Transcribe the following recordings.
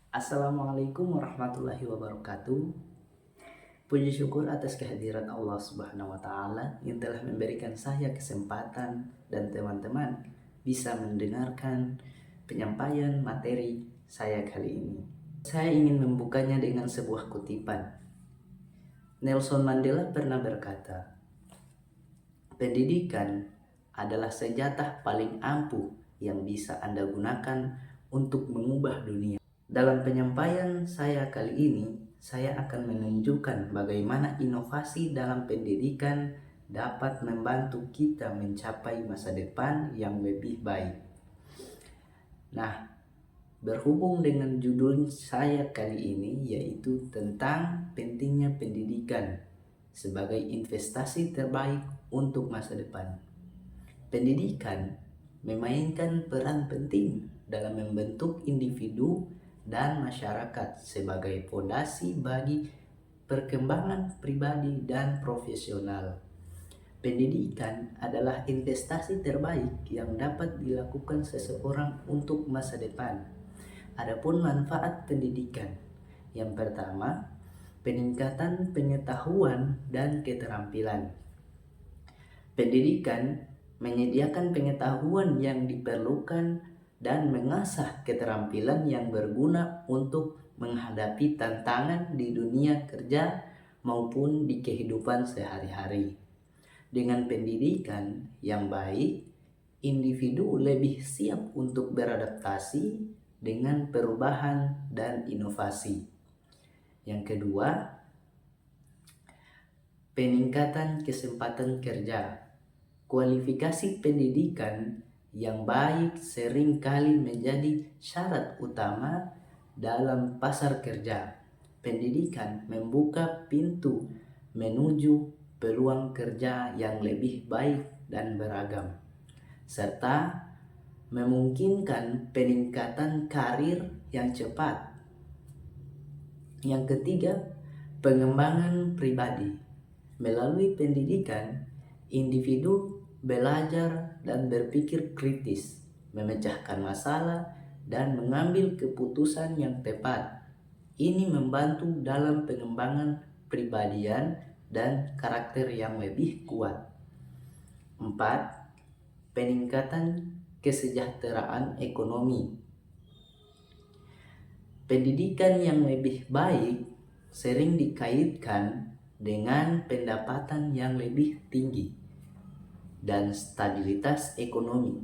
Assalamualaikum warahmatullahi wabarakatuh. Puji syukur atas kehadiran Allah Subhanahu wa taala yang telah memberikan saya kesempatan dan teman-teman bisa mendengarkan penyampaian materi saya kali ini. Saya ingin membukanya dengan sebuah kutipan. Nelson Mandela pernah berkata, "Pendidikan adalah senjata paling ampuh yang bisa Anda gunakan untuk mengubah dunia." Dalam penyampaian saya kali ini, saya akan menunjukkan bagaimana inovasi dalam pendidikan dapat membantu kita mencapai masa depan yang lebih baik. Nah, berhubung dengan judul saya kali ini, yaitu tentang pentingnya pendidikan sebagai investasi terbaik untuk masa depan. Pendidikan memainkan peran penting dalam membentuk individu dan masyarakat sebagai fondasi bagi perkembangan pribadi dan profesional. Pendidikan adalah investasi terbaik yang dapat dilakukan seseorang untuk masa depan. Adapun manfaat pendidikan, yang pertama, peningkatan pengetahuan dan keterampilan. Pendidikan menyediakan pengetahuan yang diperlukan dan mengasah keterampilan yang berguna untuk menghadapi tantangan di dunia kerja maupun di kehidupan sehari-hari. Dengan pendidikan yang baik, individu lebih siap untuk beradaptasi dengan perubahan dan inovasi. Yang kedua, peningkatan kesempatan kerja. Kualifikasi pendidikan yang baik seringkali menjadi syarat utama dalam pasar kerja. Pendidikan membuka pintu menuju peluang kerja yang lebih baik dan beragam, serta memungkinkan peningkatan karir yang cepat. Yang ketiga, pengembangan pribadi. Melalui pendidikan, individu belajar dan berpikir kritis, memecahkan masalah, dan mengambil keputusan yang tepat. Ini membantu dalam pengembangan pribadian dan karakter yang lebih kuat. 4. Peningkatan kesejahteraan ekonomi. Pendidikan yang lebih baik sering dikaitkan dengan pendapatan yang lebih tinggi dan stabilitas ekonomi.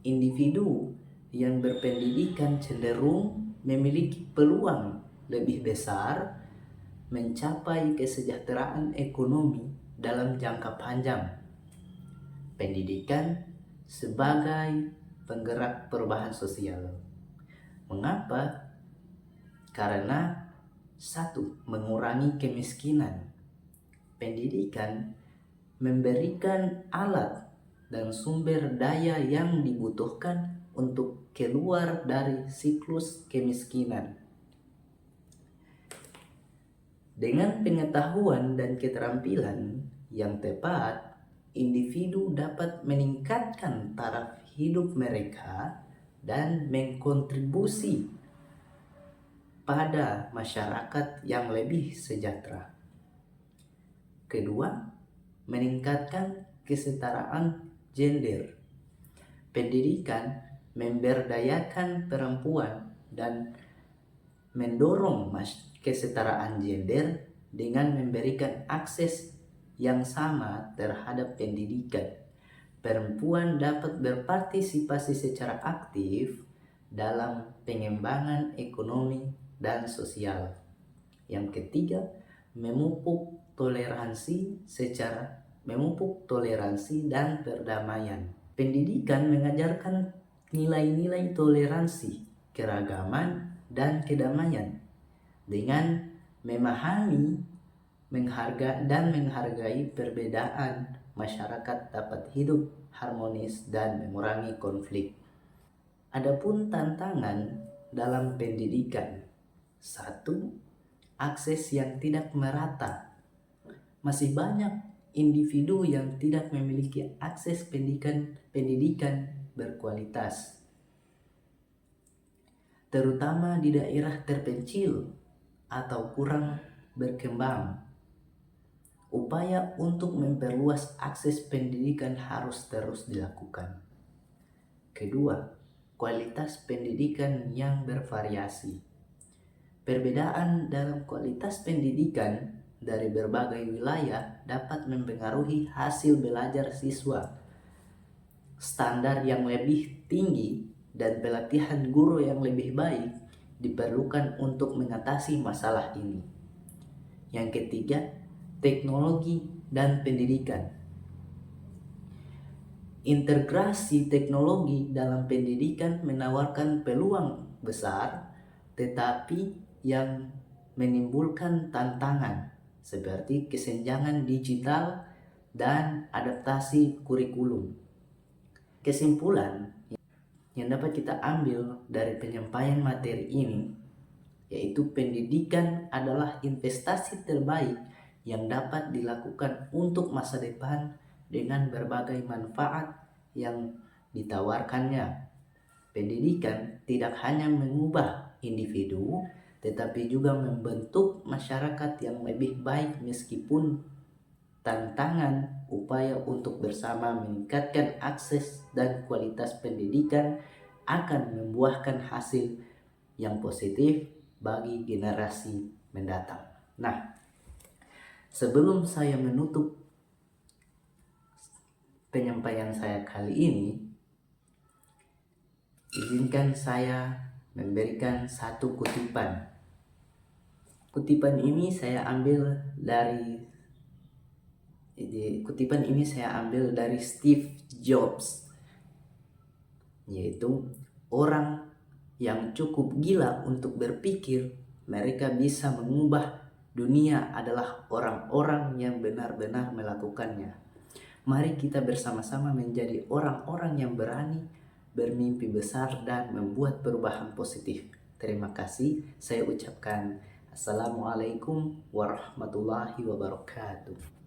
Individu yang berpendidikan cenderung memiliki peluang lebih besar mencapai kesejahteraan ekonomi dalam jangka panjang. Pendidikan sebagai penggerak perubahan sosial. Mengapa? Karena satu, mengurangi kemiskinan. Pendidikan memberikan alat dan sumber daya yang dibutuhkan untuk keluar dari siklus kemiskinan. Dengan pengetahuan dan keterampilan yang tepat, individu dapat meningkatkan taraf hidup mereka dan mengkontribusi pada masyarakat yang lebih sejahtera. Kedua, meningkatkan kesetaraan gender. Pendidikan memberdayakan perempuan dan mendorong kesetaraan gender dengan memberikan akses yang sama terhadap pendidikan. Perempuan dapat berpartisipasi secara aktif dalam pengembangan ekonomi dan sosial. Yang ketiga, memupuk toleransi dan perdamaian. Pendidikan mengajarkan nilai-nilai toleransi, keragaman, dan kedamaian. Dengan memahami, menghargai perbedaan, masyarakat dapat hidup harmonis dan mengurangi konflik. Adapun tantangan dalam pendidikan. 1. Akses yang tidak merata. Masih banyak individu yang tidak memiliki akses pendidikan berkualitas. terutama di daerah terpencil atau kurang berkembang. Upaya untuk memperluas akses pendidikan harus terus dilakukan. Kedua, kualitas pendidikan yang bervariasi. Perbedaan dalam kualitas pendidikan dari berbagai wilayah dapat mempengaruhi hasil belajar siswa. Standar yang lebih tinggi dan pelatihan guru yang lebih baik diperlukan untuk mengatasi masalah ini. Yang ketiga, teknologi dan pendidikan. Integrasi teknologi dalam pendidikan menawarkan peluang besar, tetapi yang menimbulkan tantangan seperti kesenjangan digital dan adaptasi kurikulum. Kesimpulan yang dapat kita ambil dari penyampaian materi ini yaitu pendidikan adalah investasi terbaik yang dapat dilakukan untuk masa depan dengan berbagai manfaat yang ditawarkannya. Pendidikan tidak hanya mengubah individu, tetapi juga membentuk masyarakat yang lebih baik meskipun tantangan upaya untuk bersama meningkatkan akses dan kualitas pendidikan akan membuahkan hasil yang positif bagi generasi mendatang. Nah, sebelum saya menutup penyampaian saya kali ini, izinkan saya memberikan satu kutipan. Kutipan ini saya ambil dari Steve Jobs, yaitu orang yang cukup gila untuk berpikir mereka bisa mengubah dunia adalah orang-orang yang benar-benar melakukannya. Mari kita bersama-sama menjadi orang-orang yang berani bermimpi besar dan membuat perubahan positif. Terima kasih. Saya ucapkan Assalamualaikum warahmatullahi wabarakatuh.